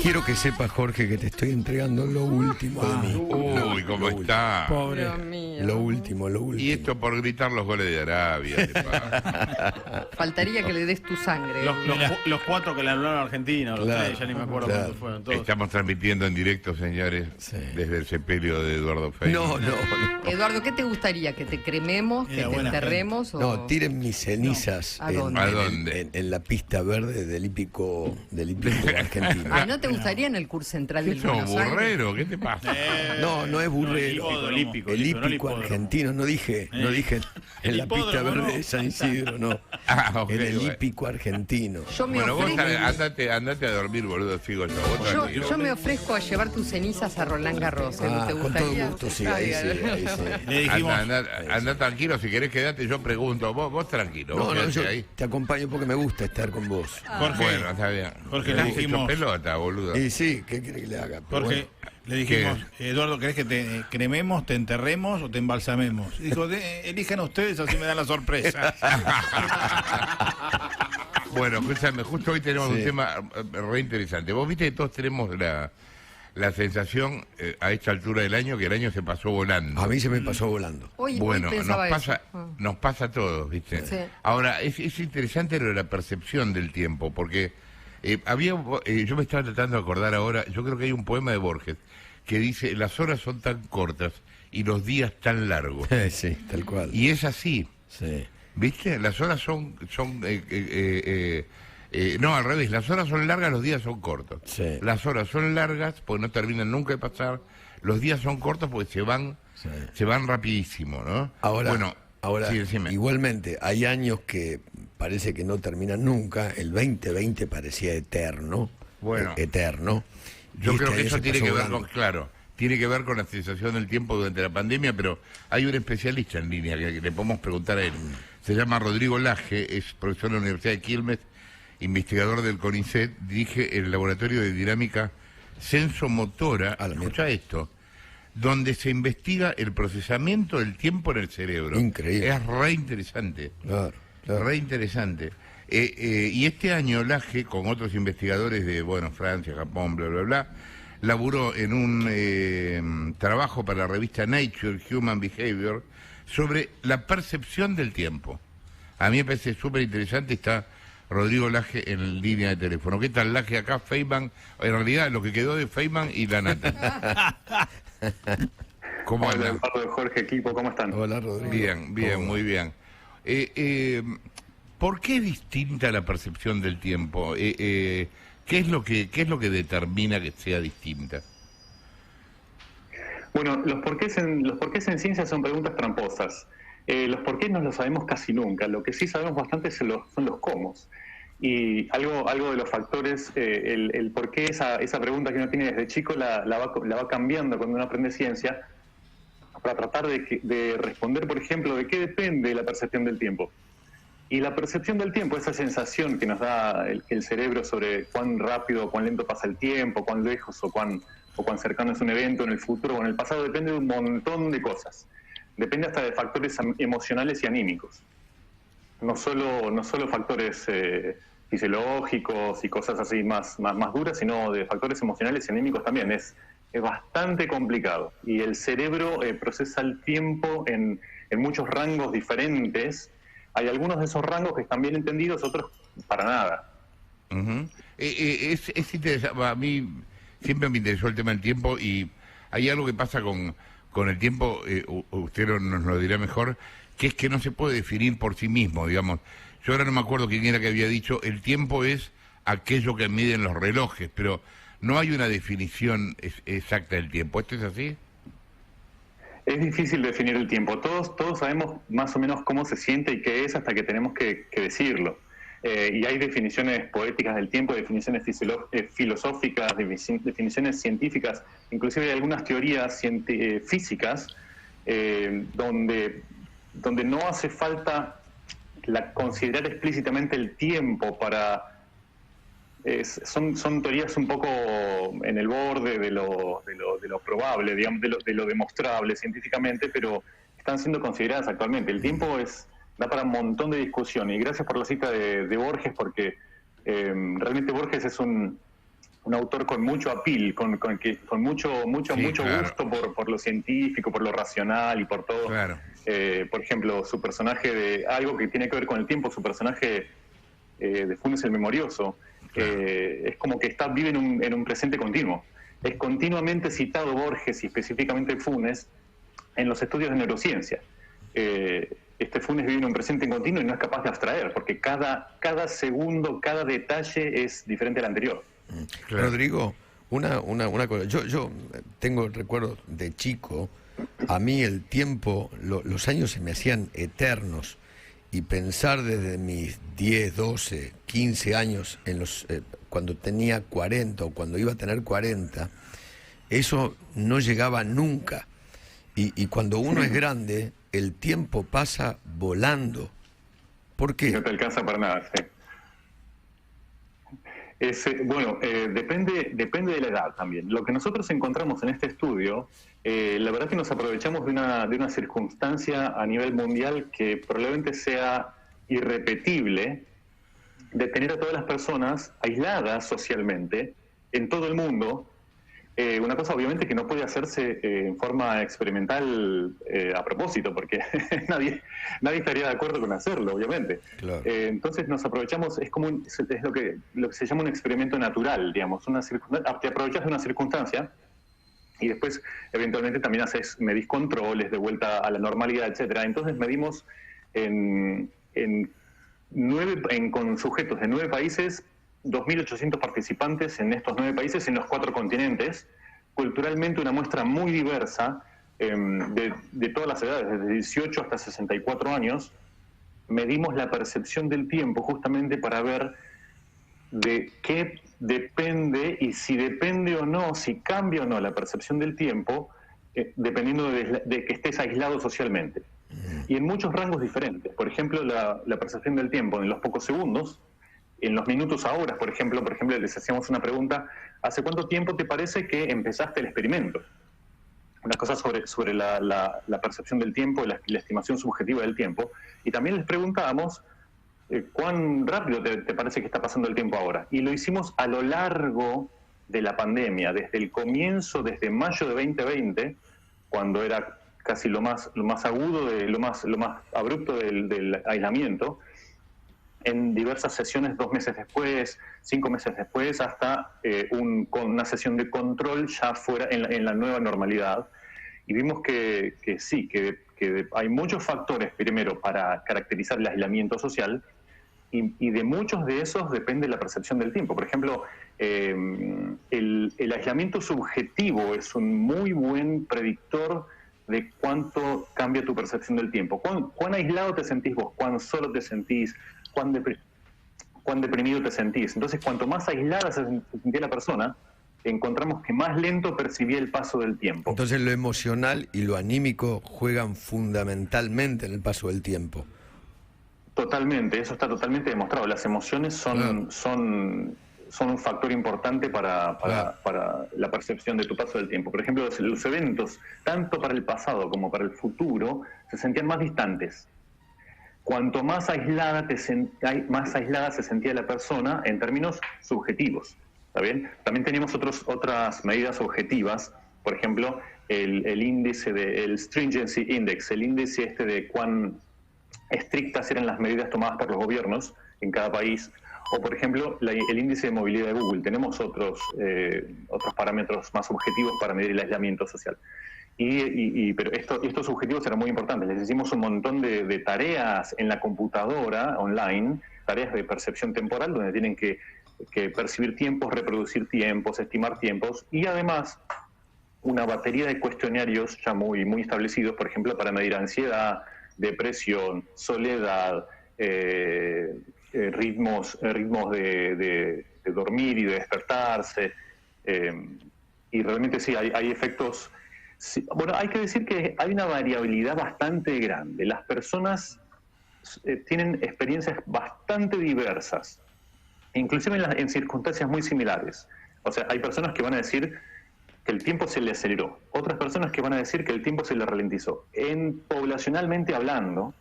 Quiero que sepas, Jorge, que te estoy entregando lo último de mí. Uy, ¿cómo está? Pobre. Dios mío. Lo último. Y esto por gritar los goles de Arabia. te pasa. Faltaría que le des tu sangre. Los 4 que le anularon a Argentina, los Claro, 3, ya ni me acuerdo claro. cuántos fueron todos. Estamos transmitiendo en directo, señores, Sí. desde el sepelio de Eduardo Feynman. No. Eduardo, ¿qué te gustaría? ¿Que te crememos? ¿Que Era te buena enterremos? O... No, tiren mis cenizas ¿A dónde? ¿A dónde? en la pista verde del hípico argentino. Ay, ¿no te gustaría en el curso central ¿Qué del sos, Buenos Aires? burrero? ¿Qué te pasa? No es burrero. El hípico, El no hípico hipódromo. argentino, no dije en El la pista hipódromo, verde no. de San Isidro, no. Ah, ok, En el bueno. hípico argentino. Yo me Bueno, vos ofrezco... andate a dormir, boludo, sigo yo. Yo me ofrezco a llevar tus cenizas a Roland Garros. ¿Te Con todo gustaría? gusto, sí, ahí sí. Le dijimos, Anda tranquilo, si querés quedate, yo pregunto. Vos tranquilo, vos No, quedate yo ahí. te acompaño porque me gusta estar con vos. Jorge, Bueno, está bien. Jorge, Le le has hecho dijimos- pelota, boludo. Y sí, ¿qué quiere que le haga? Pero Jorge, le dijimos, Eduardo, ¿querés que te crememos, te enterremos o te embalsamemos? Dijo, elijan ustedes, así me dan la sorpresa. Bueno, escúchame, justo hoy tenemos Sí. un tema re interesante. Vos viste que todos tenemos la sensación a esta altura del año que el año se pasó volando. a mí se me pasó volando. Hoy Bueno, pensaba nos pasa, eso. Ah. nos pasa a todos, ¿viste? Sí. Ahora, es interesante lo de la percepción del tiempo, porque yo me estaba tratando de acordar ahora, yo creo que hay un poema de Borges que dice, las horas son tan cortas y los días tan largos. Sí, tal cual. Y es así, Sí. ¿viste? Las horas no, al revés, las horas son largas, los días son cortos. Sí. Las horas son largas porque no terminan nunca de pasar, los días son cortos porque Sí. se van rapidísimo, ¿no? Ahora, sí, decime. igualmente, hay años que parece que no terminan nunca. El 2020 parecía eterno. Bueno. Eterno. Yo Y creo este que año eso se tiene pasó que ver volando. claro, tiene que ver con la sensación del tiempo durante la pandemia, pero hay un especialista en línea que le podemos preguntar a él. Se llama Rodrigo Laje, es profesor de la Universidad de Quilmes, investigador del CONICET, dirige el laboratorio de dinámica sensomotora, A la escucha esto, donde se investiga el procesamiento del tiempo en el cerebro. Increíble. Es re interesante. Claro. Re interesante. Y este año Laje, con otros investigadores de, Francia, Japón, bla, bla, bla, laburó en un trabajo para la revista Nature Human Behavior sobre la percepción del tiempo. A mí me parece súper interesante, está Rodrigo Laje en línea de teléfono. ¿Qué tal, Laje? Acá Feynman, en realidad lo que quedó de Feynman y la nata. ¿Cómo Hola, andan? Eduardo, Jorge, equipo, ¿cómo están? Hola, Rodrigo. Bien, muy bien. ¿Por qué es distinta la percepción del tiempo? ¿Qué es lo que determina que sea distinta? Bueno, los porqués en ciencia son preguntas tramposas. Los porqués no los sabemos casi nunca. Lo que sí sabemos bastante son los cómo. Y algo de los factores, el por qué esa pregunta que uno tiene desde chico la va cambiando cuando uno aprende ciencia para tratar de responder, por ejemplo, de qué depende la percepción del tiempo. Y la percepción del tiempo, esa sensación que nos da el cerebro sobre cuán rápido o cuán lento pasa el tiempo, cuán lejos o cuán cercano es un evento en el futuro o en el pasado, depende de un montón de cosas. Depende hasta de factores emocionales y anímicos. No solo factores fisiológicos y cosas así más duras, sino de factores emocionales y anímicos también. Es bastante complicado. Y el cerebro procesa el tiempo en muchos rangos diferentes. Hay algunos de esos rangos que están bien entendidos, otros para nada. Uh-huh. Es interesante. A mí siempre me interesó el tema del tiempo y hay algo que pasa con el tiempo, usted nos lo dirá mejor, que es que no se puede definir por sí mismo, digamos. Yo ahora no me acuerdo quién era que había dicho, el tiempo es aquello que miden los relojes, pero no hay una definición exacta del tiempo. ¿Esto es así? Es difícil definir el tiempo. Todos sabemos más o menos cómo se siente y qué es hasta que tenemos que decirlo. Y hay definiciones poéticas del tiempo, definiciones filosóficas, definiciones científicas, inclusive hay algunas teorías físicas donde no hace falta considerar explícitamente el tiempo para... son teorías un poco en el borde de lo probable, digamos, de lo demostrable científicamente, pero están siendo consideradas actualmente. El tiempo da para un montón de discusión, y gracias por la cita de Borges, porque realmente Borges es un un autor con mucho appeal, con mucho claro. gusto por lo científico, por lo racional y por todo. Claro. Por ejemplo, su personaje de algo que tiene que ver con el tiempo, su personaje de Funes el Memorioso, es como que vive en un presente continuo. Es continuamente citado Borges y específicamente Funes en los estudios de neurociencia. Este Funes vive en un presente continuo y no es capaz de abstraer, porque cada segundo, cada detalle es diferente al anterior. Claro. Rodrigo, una cosa. Yo tengo recuerdos de chico. A mí el tiempo, los años se me hacían eternos. Y pensar desde mis 10, 12, 15 años, cuando tenía 40 o cuando iba a tener 40, eso no llegaba nunca. Y cuando uno es grande, el tiempo pasa volando. ¿Por qué? No te alcanza para nada, sí. Depende de la edad también. Lo que nosotros encontramos en este estudio, la verdad que nos aprovechamos de una circunstancia a nivel mundial que probablemente sea irrepetible, de tener a todas las personas aisladas socialmente en todo el mundo. Una cosa obviamente que no puede hacerse en forma experimental a propósito, porque nadie estaría de acuerdo con hacerlo, obviamente. Claro. Entonces nos aprovechamos, es lo que se llama un experimento natural, digamos, te aprovechas de una circunstancia y después eventualmente también medís controles de vuelta a la normalidad, etcétera. Entonces medimos con sujetos de 9 países, 2.800 participantes en estos 9 países, en los 4 continentes, culturalmente una muestra muy diversa, de todas las edades, desde 18 hasta 64 años. Medimos la percepción del tiempo justamente para ver de qué depende y si depende o no, si cambia o no la percepción del tiempo, dependiendo de que estés aislado socialmente. Y en muchos rangos diferentes. Por ejemplo, la percepción del tiempo en los pocos segundos, en los minutos a horas, por ejemplo, les hacíamos una pregunta: ¿hace cuánto tiempo te parece que empezaste el experimento? Una cosa sobre la percepción del tiempo y la estimación subjetiva del tiempo. Y también les preguntábamos cuán rápido te parece que está pasando el tiempo ahora. Y lo hicimos a lo largo de la pandemia, desde el comienzo, desde mayo de 2020, cuando era casi lo más agudo, lo más abrupto del aislamiento, en diversas sesiones 2 meses después, 5 meses después, hasta con una sesión de control ya fuera en la nueva normalidad. Y vimos que sí, que hay muchos factores, primero, para caracterizar el aislamiento social, y de muchos de esos depende la percepción del tiempo. Por ejemplo, el aislamiento subjetivo es un muy buen predictor de cuánto cambia tu percepción del tiempo. ¿Cuán aislado te sentís vos? ¿Cuán solo te sentís? ¿Cuán deprimido te sentís? Entonces, cuanto más aislada se sentía la persona, encontramos que más lento percibía el paso del tiempo. Entonces lo emocional y lo anímico juegan fundamentalmente en el paso del tiempo. Totalmente, eso está totalmente demostrado. Las emociones son un factor importante para la percepción de tu paso del tiempo. Por ejemplo, los eventos, tanto para el pasado como para el futuro, se sentían más distantes. Cuanto más aislada se sentía la persona en términos subjetivos. ¿Está bien? También teníamos otras medidas objetivas, por ejemplo, el índice el Stringency Index, el índice de cuán estrictas eran las medidas tomadas por los gobiernos en cada país, o por ejemplo el índice de movilidad de Google. Tenemos otros parámetros más objetivos para medir el aislamiento social. Pero estos objetivos eran muy importantes. Les hicimos un montón de tareas en la computadora online, tareas de percepción temporal, donde tienen que percibir tiempos, reproducir tiempos, estimar tiempos, y además una batería de cuestionarios ya muy establecidos, por ejemplo, para medir ansiedad, depresión, soledad, ritmos de dormir y de despertarse. Y realmente sí, hay efectos. Sí, bueno, hay que decir que hay una variabilidad bastante grande. Las personas tienen experiencias bastante diversas, inclusive en circunstancias muy similares. O sea, hay personas que van a decir que el tiempo se le aceleró, otras personas que van a decir que el tiempo se le ralentizó. Poblacionalmente hablando,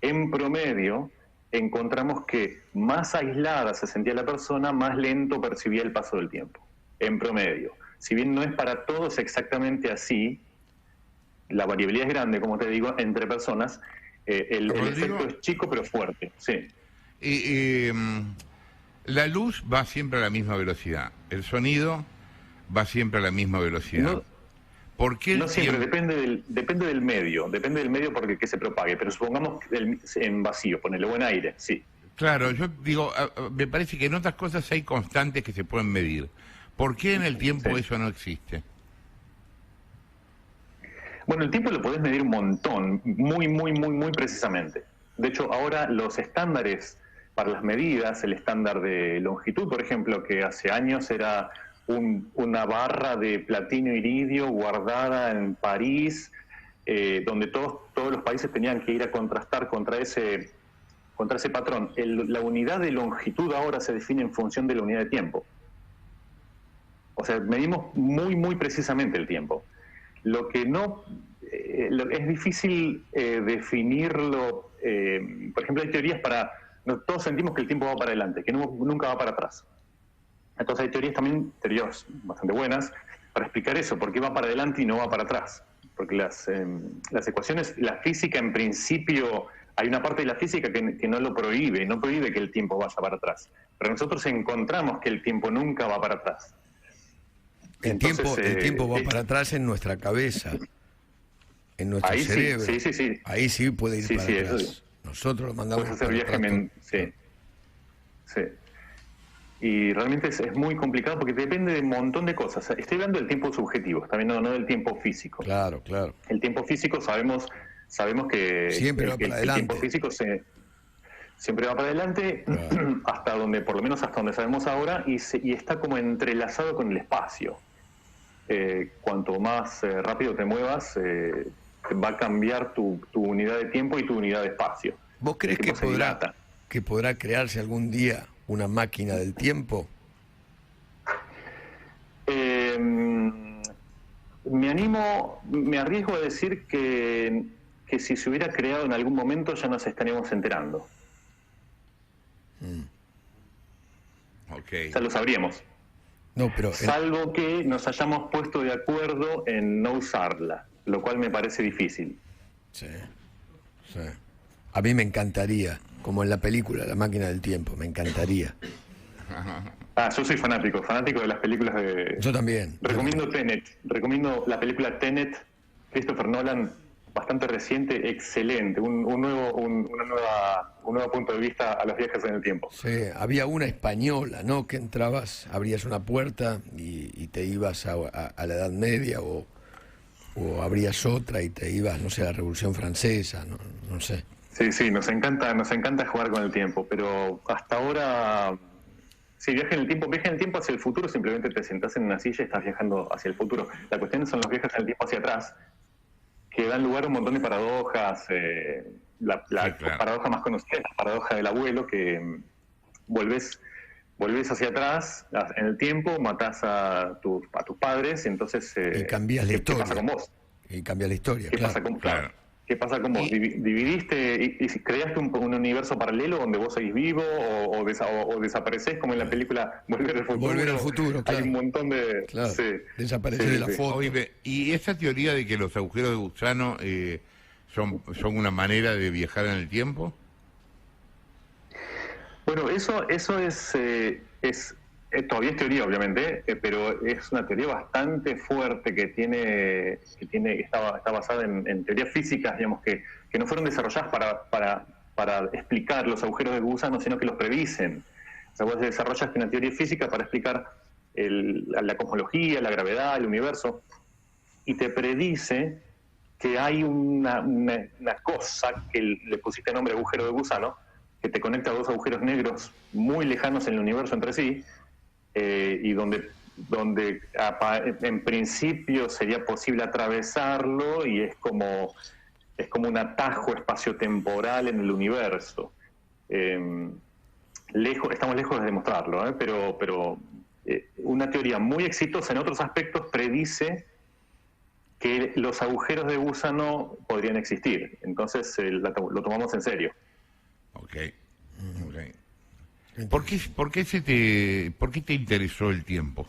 en promedio, encontramos que más aislada se sentía la persona, más lento percibía el paso del tiempo. en promedio. Si bien no es para todos exactamente así, la variabilidad es grande, como te digo, entre personas. El efecto es chico pero fuerte, sí. La luz va siempre a la misma velocidad, el sonido va siempre a la misma velocidad. No, ¿Por qué no siempre, depende del medio porque que se propague, pero supongamos en vacío, ponele buen aire, sí. Claro, yo digo, me parece que en otras cosas hay constantes que se pueden medir. ¿Por qué en el tiempo eso no existe? Bueno, el tiempo lo podés medir un montón, muy precisamente. De hecho, ahora los estándares para las medidas, el estándar de longitud, por ejemplo, que hace años era una barra de platino iridio guardada en París, donde todos los países tenían que ir a contrastar contra ese patrón. La unidad de longitud ahora se define en función de la unidad de tiempo. O sea, medimos muy precisamente el tiempo. Lo que no... es difícil definirlo. Por ejemplo, hay teorías todos sentimos que el tiempo va para adelante, que nunca va para atrás. Entonces hay teorías bastante buenas para explicar eso, por qué va para adelante y no va para atrás. Porque las ecuaciones, la física en principio, hay una parte de la física que no lo prohíbe, no prohíbe que el tiempo vaya para atrás. Pero nosotros encontramos que el tiempo nunca va para atrás. El tiempo va para atrás en nuestra cabeza, en nuestro cerebro. Sí. Ahí sí puede ir para atrás. Nosotros lo mandamos para atrás. Sí. Y realmente es muy complicado porque depende de un montón de cosas. Estoy hablando del tiempo subjetivo, también no del tiempo físico. Claro. El tiempo físico sabemos que siempre va para adelante. El tiempo físico siempre va para adelante, claro. Por lo menos hasta donde sabemos ahora, y está como entrelazado con el espacio. Cuanto más rápido te muevas, va a cambiar tu unidad de tiempo y tu unidad de espacio. ¿Vos crees que podrá crearse algún día una máquina del tiempo? Me arriesgo a decir que si se hubiera creado en algún momento ya nos estaríamos enterando. Okay. Ya lo sabríamos. No, pero salvo que nos hayamos puesto de acuerdo en no usarla, lo cual me parece difícil. Sí. A mí me encantaría, como en la película La máquina del tiempo, me encantaría. Yo soy fanático de las películas de... Yo también. Recomiendo la película Tenet, Christopher Nolan, bastante reciente, excelente, un nuevo punto de vista a los viajes en el tiempo. Sí, había una española, ¿no? Que entrabas, abrías una puerta y te ibas a la Edad Media o abrías otra y te ibas, no sé, a la Revolución Francesa, no sé. Sí, nos encanta jugar con el tiempo, pero hasta ahora, si viaje en el tiempo hacia el futuro, simplemente te sentás en una silla y estás viajando hacia el futuro. La cuestión son los viajes en el tiempo hacia atrás, que dan lugar a un montón de paradojas. La paradoja más conocida es la paradoja del abuelo, que volvés hacia atrás en el tiempo, matás a tus padres y entonces... y cambias la historia. ¿Qué pasa con vos? Y cambia la historia, ¿Qué pasa ¿Qué pasa con vos? ¿Dividiste y creaste un universo paralelo donde vos seguís vivo o desaparecés como en la película Volver al Futuro? Volver al Futuro, claro. Hay un montón de... Claro, desaparecer de la foto. Oye, ¿y esa teoría de que los agujeros de gusano son una manera de viajar en el tiempo? Bueno, eso es todavía es teoría, obviamente, pero es una teoría bastante fuerte que está basada en teorías físicas, digamos, que no fueron desarrolladas para explicar los agujeros de gusano, sino que los predicen. O sea, vos desarrollaste una teoría física para explicar la cosmología, la gravedad, el universo, y te predice que hay una cosa que le pusiste nombre agujero de gusano, que te conecta a dos agujeros negros muy lejanos en el universo entre sí, y donde en principio sería posible atravesarlo y es como un atajo espaciotemporal en el universo. Estamos lejos de demostrarlo, pero una teoría muy exitosa en otros aspectos predice que los agujeros de gusano podrían existir. Entonces lo tomamos en serio. Okay. ¿Por qué te interesó el tiempo?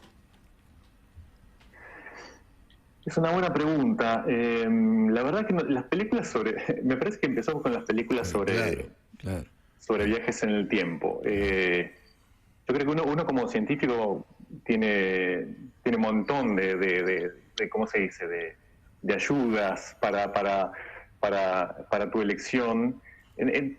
Es una buena pregunta. La verdad que las películas sobre... Me parece que empezamos con las películas sobre, Claro. sobre viajes en el tiempo. Yo creo que uno como científico tiene un montón de ¿cómo se dice? De ayudas para tu elección.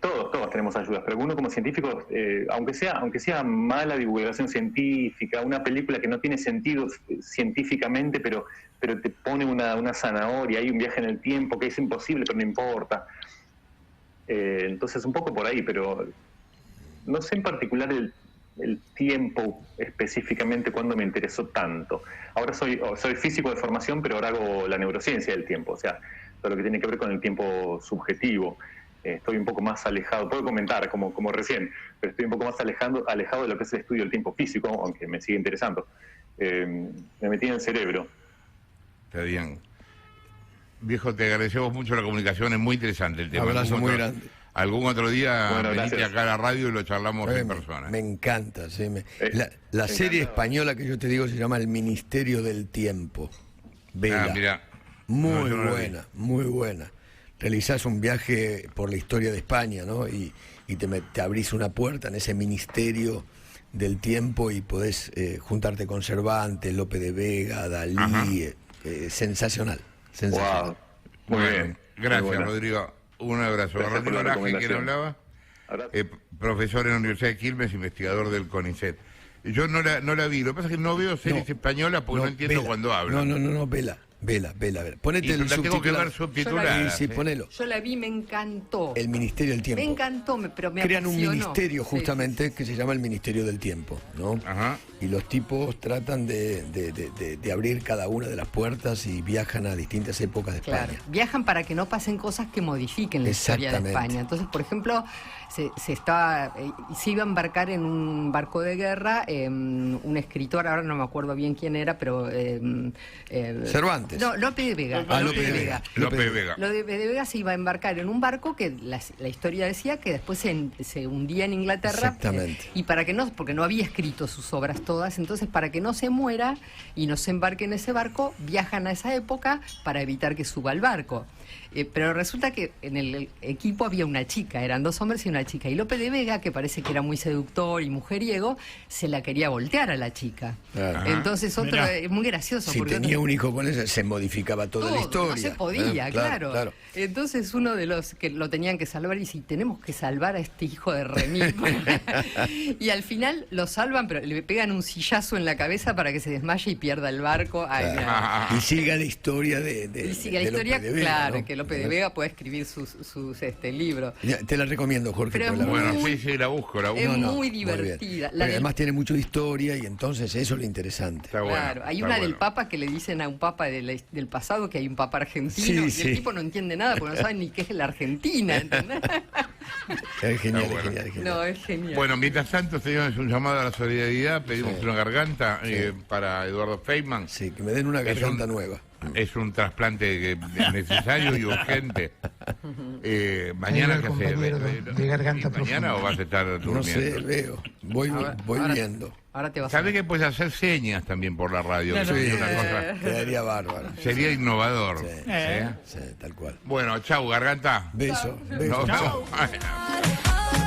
Todos tenemos ayudas, pero uno como científico, aunque sea mala divulgación científica, una película que no tiene sentido científicamente, pero te pone una zanahoria, hay un viaje en el tiempo que es imposible, pero no importa. Entonces un poco por ahí, pero no sé en particular el tiempo específicamente cuando me interesó tanto. Ahora soy físico de formación, pero ahora hago la neurociencia del tiempo, o sea, todo lo que tiene que ver con el tiempo subjetivo. Estoy un poco más alejado, puedo comentar como recién, pero estoy un poco más alejado de lo que es el estudio del tiempo físico, aunque me sigue interesando. Me metí en el cerebro. Está bien. Viejo, te agradecemos mucho la comunicación, es muy interesante el tema. Abrazo muy grande. Algún otro día Bueno, venite gracias. acá a la radio y lo charlamos en persona. Me encanta, sí. La me serie encanta. española que yo te digo se llama El Ministerio del Tiempo. Vela. Mira. Muy No, yo no la vi. buena, muy buena. Realizás un viaje por la historia de España, ¿no? Y te abrís una puerta en ese ministerio del tiempo y podés juntarte con Cervantes, Lope de Vega, Dalí. Sensacional, sensacional. Wow. Muy Bueno, bien. Gracias, Muy buena. Rodrigo. Un abrazo. Gracias por Rodrigo la Laje, ¿quién recomendación. hablaba? Abrazo. Profesor en la Universidad de Quilmes, investigador del CONICET. Yo no la vi, lo que pasa es que no veo series españolas porque no entiendo vela. cuando hablan. No, vela. Ponete Y el la tengo que ver subtitulado. subtitulada. Sí, ponelo. Yo la vi, me encantó. El Ministerio del Tiempo. Me encantó, pero me Crean un apasionó. ministerio Sí, justamente que se llama el Ministerio del Tiempo, ¿no? Ajá. Y los tipos tratan de abrir cada una de las puertas y viajan a distintas épocas de Claro, España. viajan para que no pasen cosas que modifiquen la historia de Exactamente. España. Entonces, por ejemplo, se iba a embarcar en un barco de guerra un escritor, ahora no me acuerdo bien quién era, pero... Cervantes. No, Lope de Vega. Lope de Vega. Lope de Vega. Lo de Vega se iba a embarcar en un barco que la historia decía que después se hundía en Inglaterra. Exactamente. Y para que no, porque no había escrito sus obras todas, entonces para que no se muera y no se embarque en ese barco, viajan a esa época para evitar que suba al barco. Pero resulta que en el equipo había una chica, eran 2 hombres y una chica. Y Lope de Vega, que parece que era muy seductor y mujeriego, se la quería voltear a la chica. Claro. Entonces Mirá. es muy gracioso. Si porque tenía un hijo con ella, se modificaba toda la historia. no se podía, claro. Claro. Entonces uno de los que lo tenían que salvar dice, tenemos que salvar a este hijo de remil. Y al final lo salvan, pero le pegan un sillazo en la cabeza para que se desmaye y pierda el barco. Ay, mira. Y siga la historia Y sigue la de Lope historia, de Vega, claro, ¿no? que Lope de Vega puede escribir sus libros. Ya, te la recomiendo, Jorge. Pero porque es la verdad- Bueno, muy- sí, la busco. es muy muy divertida. bien. La Porque del- además tiene mucho de historia y entonces eso es lo interesante. Está bueno. Claro, hay está una del bueno. Papa que le dicen a un Papa del pasado que hay un Papa argentino Sí, y sí. el tipo no entiende nada porque no sabe ni qué es la Argentina, ¿entendés? Es genial, Está bueno. es genial. No, es genial. Bueno, mientras tanto, señores, un llamado a la solidaridad. Pedimos una garganta para Eduardo Feynman. Sí, que me den una garganta nueva. Es un trasplante necesario y urgente. Mañana, ¿qué hace? compañero de garganta ¿Y mañana profunda. o vas a estar No durmiendo? sé, veo. Voy Ahora- viendo. Ahora te vas a... ¿Sabe que puedes hacer señas también por la radio? Claro. Que Sí, sería una cosa- quedaría bárbaro. sería innovador. Sí. ¿Sí? Sí, tal cual. Bueno, chau, garganta. Beso, beso. Nos Chau. vemos.